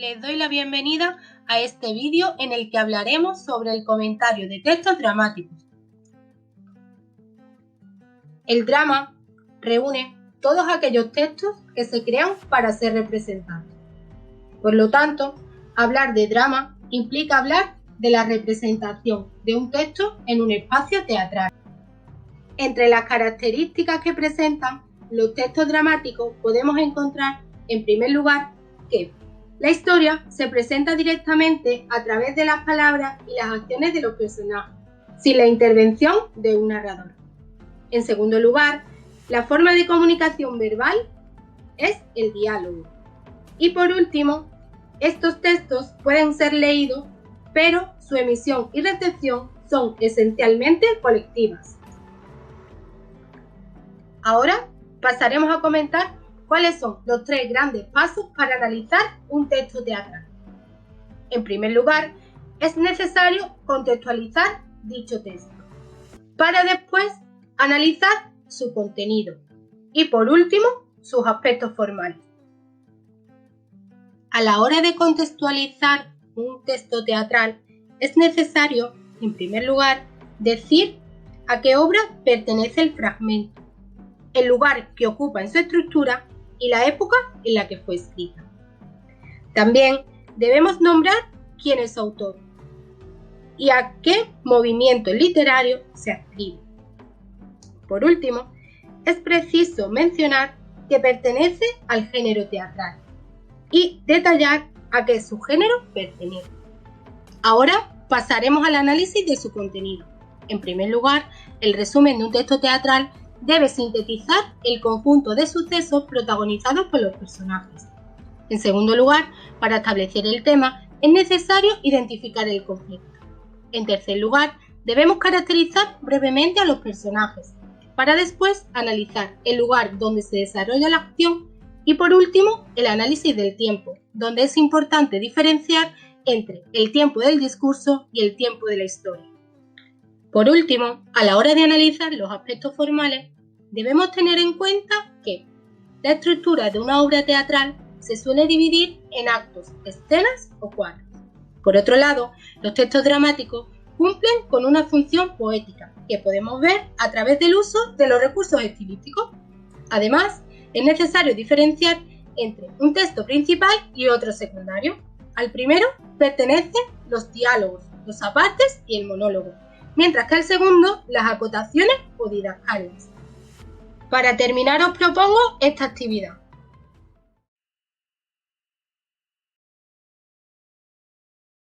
Les doy la bienvenida a este vídeo en el que hablaremos sobre el comentario de textos dramáticos. El drama reúne todos aquellos textos que se crean para ser representados. Por lo tanto, hablar de drama implica hablar de la representación de un texto en un espacio teatral. Entre las características que presentan los textos dramáticos podemos encontrar, en primer lugar, que la historia se presenta directamente a través de las palabras y las acciones de los personajes, sin la intervención de un narrador. En segundo lugar, la forma de comunicación verbal es el diálogo. Y por último, estos textos pueden ser leídos, pero su emisión y recepción son esencialmente colectivas. Ahora pasaremos a comentar cuáles son los tres grandes pasos para analizar un texto teatral. En primer lugar, es necesario contextualizar dicho texto, para después analizar su contenido y, por último, sus aspectos formales. A la hora de contextualizar un texto teatral, es necesario, en primer lugar, decir a qué obra pertenece el fragmento, el lugar que ocupa en su estructura y la época en la que fue escrita. También debemos nombrar quién es su autor y a qué movimiento literario se adscribe. Por último, es preciso mencionar que pertenece al género teatral y detallar a qué subgénero pertenece. Ahora pasaremos al análisis de su contenido. En primer lugar, el resumen de un texto teatral debe sintetizar el conjunto de sucesos protagonizados por los personajes. En segundo lugar, para establecer el tema, es necesario identificar el conflicto. En tercer lugar, debemos caracterizar brevemente a los personajes, para después analizar el lugar donde se desarrolla la acción y, por último, el análisis del tiempo, donde es importante diferenciar entre el tiempo del discurso y el tiempo de la historia. Por último, a la hora de analizar los aspectos formales, debemos tener en cuenta que la estructura de una obra teatral se suele dividir en actos, escenas o cuadros. Por otro lado, los textos dramáticos cumplen con una función poética que podemos ver a través del uso de los recursos estilísticos. Además, es necesario diferenciar entre un texto principal y otro secundario. Al primero pertenecen los diálogos, los apartes y el monólogo, mientras que al segundo las acotaciones o didascalias. Para terminar os propongo esta actividad.